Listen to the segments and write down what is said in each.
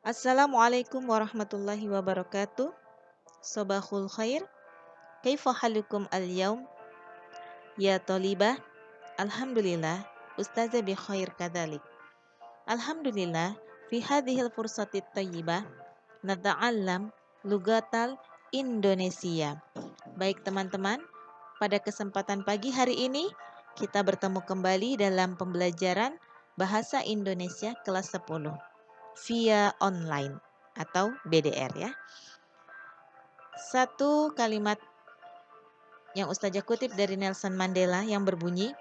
Assalamualaikum warahmatullahi wabarakatuh. Sobahul khair. Kaifa halukum al-yaum? Ya talibah. Alhamdulillah. Ustazah bi khair kadalik. Alhamdulillah. Fi hadhil fursatit tayyibah. Nata'allam lugatal Indonesia. Baik teman-teman, pada kesempatan pagi hari ini kita bertemu kembali dalam pembelajaran Bahasa Indonesia kelas 10 via online atau BDR ya. Satu kalimat yang Ustazah kutip dari Nelson Mandela yang berbunyi,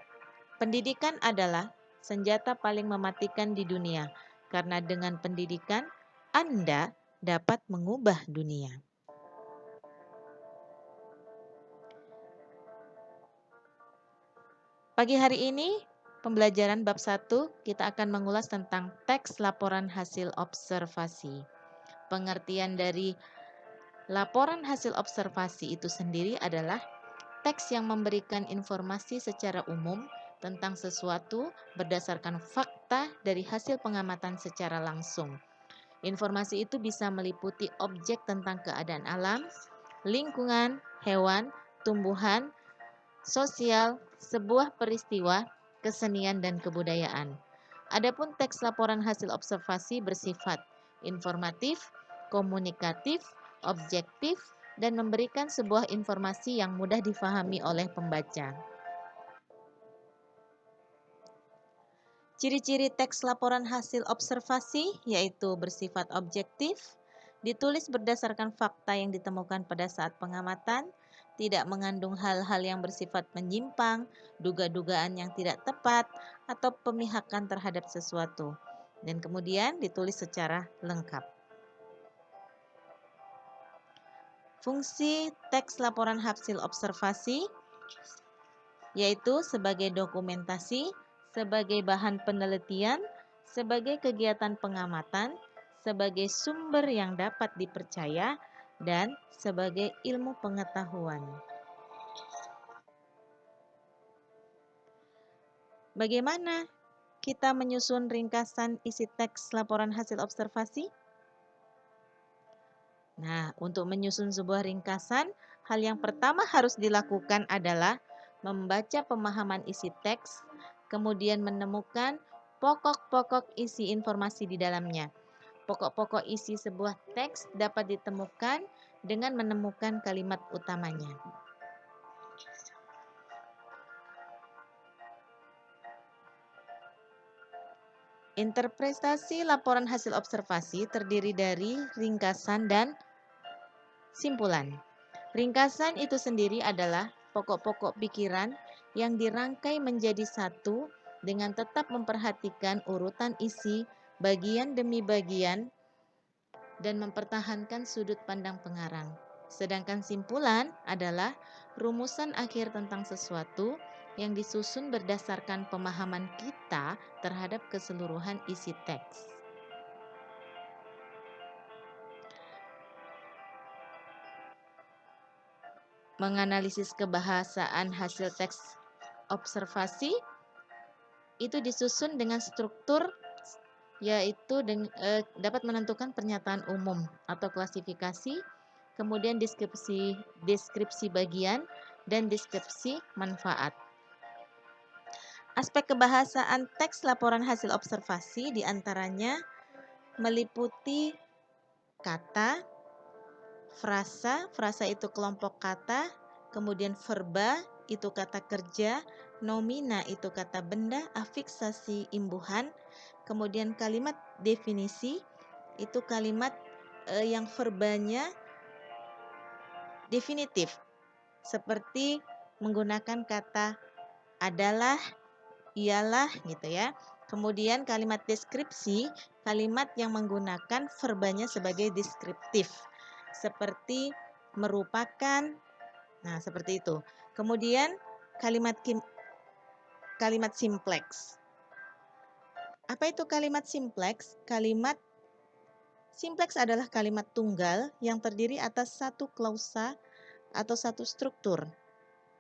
pendidikan adalah senjata paling mematikan di dunia, karena dengan pendidikan Anda dapat mengubah dunia. Pagi hari ini, pembelajaran bab 1, kita akan mengulas tentang teks laporan hasil observasi. Pengertian dari laporan hasil observasi itu sendiri adalah teks yang memberikan informasi secara umum tentang sesuatu berdasarkan fakta dari hasil pengamatan secara langsung. Informasi itu bisa meliputi objek tentang keadaan alam, lingkungan, hewan, tumbuhan, sosial, sebuah peristiwa, kesenian, dan kebudayaan. Adapun teks laporan hasil observasi bersifat informatif, komunikatif, objektif, dan memberikan sebuah informasi yang mudah difahami oleh pembaca. Ciri-ciri teks laporan hasil observasi yaitu bersifat objektif, ditulis berdasarkan fakta yang ditemukan pada saat pengamatan, tidak mengandung hal-hal yang bersifat menyimpang, duga-dugaan yang tidak tepat, atau pemihakan terhadap sesuatu, dan kemudian ditulis secara lengkap. Fungsi teks laporan hasil observasi yaitu sebagai dokumentasi, sebagai bahan penelitian, sebagai kegiatan pengamatan, sebagai sumber yang dapat dipercaya, dan sebagai ilmu pengetahuan. Bagaimana kita menyusun ringkasan isi teks laporan hasil observasi? Nah, untuk menyusun sebuah ringkasan, hal yang pertama harus dilakukan adalah membaca pemahaman isi teks, kemudian menemukan pokok-pokok isi informasi di dalamnya. Pokok-pokok isi sebuah teks dapat ditemukan dengan menemukan kalimat utamanya. Interpretasi laporan hasil observasi terdiri dari ringkasan dan simpulan. Ringkasan itu sendiri adalah pokok-pokok pikiran yang dirangkai menjadi satu dengan tetap memperhatikan urutan isi bagian demi bagian dan mempertahankan sudut pandang pengarang. Sedangkan simpulan adalah rumusan akhir tentang sesuatu yang disusun berdasarkan pemahaman kita terhadap keseluruhan isi teks. Menganalisis kebahasaan hasil teks observasi itu disusun dengan struktur yaitu dapat menentukan pernyataan umum atau klasifikasi, kemudian deskripsi bagian, dan deskripsi manfaat. Aspek kebahasaan teks laporan hasil observasi diantaranya meliputi kata, frasa itu kelompok kata, kemudian verba itu kata kerja, nomina itu kata benda, afiksasi imbuhan, kemudian kalimat definisi itu kalimat yang verbanya definitif, seperti menggunakan kata adalah, ialah gitu ya. Kemudian kalimat deskripsi, kalimat yang menggunakan verbanya sebagai deskriptif, seperti merupakan, nah seperti itu. Kemudian kalimat simpleks. Apa itu kalimat simpleks? Kalimat simpleks adalah kalimat tunggal yang terdiri atas satu klausa atau satu struktur.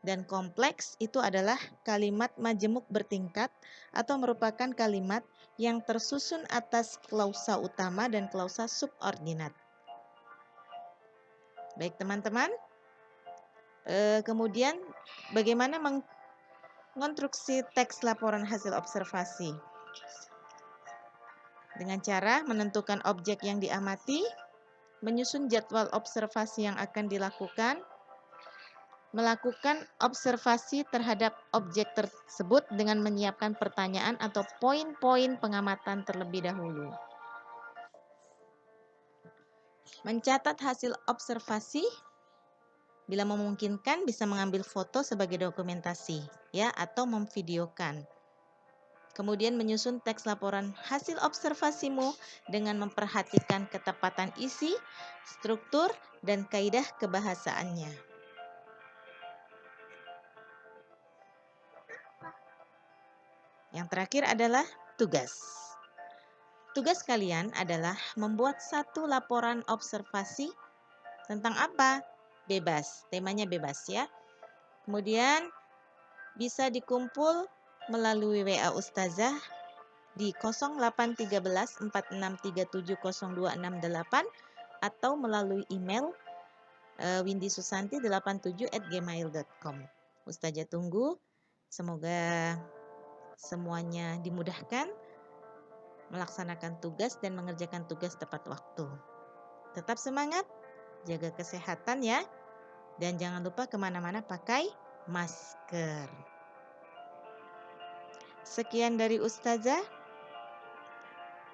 Dan kompleks itu adalah kalimat majemuk bertingkat atau merupakan kalimat yang tersusun atas klausa utama dan klausa subordinat. Baik teman-teman, kemudian bagaimana mengonstruksi teks laporan hasil observasi? Dengan cara menentukan objek yang diamati, menyusun jadwal observasi yang akan dilakukan, melakukan observasi terhadap objek tersebut dengan menyiapkan pertanyaan atau poin-poin pengamatan terlebih dahulu. Mencatat hasil observasi, bila memungkinkan bisa mengambil foto sebagai dokumentasi, ya, atau memvideokan. Kemudian menyusun teks laporan hasil observasimu dengan memperhatikan ketepatan isi, struktur, dan kaidah kebahasaannya. Yang terakhir adalah tugas. Tugas kalian adalah membuat satu laporan observasi tentang apa? Bebas, temanya bebas ya. Kemudian bisa dikumpul melalui WA Ustazah di 0813 46370268 atau melalui email windysusanti87@gmail.com. Ustazah tunggu. Semoga semuanya dimudahkan melaksanakan tugas dan mengerjakan tugas tepat waktu. Tetap semangat, jaga kesehatan ya, dan jangan lupa kemana-mana pakai masker. Sekian dari Ustazah.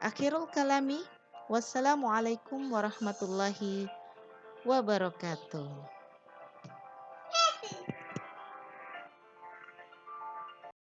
Akhirul kalami. Wassalamualaikum warahmatullahi wabarakatuh.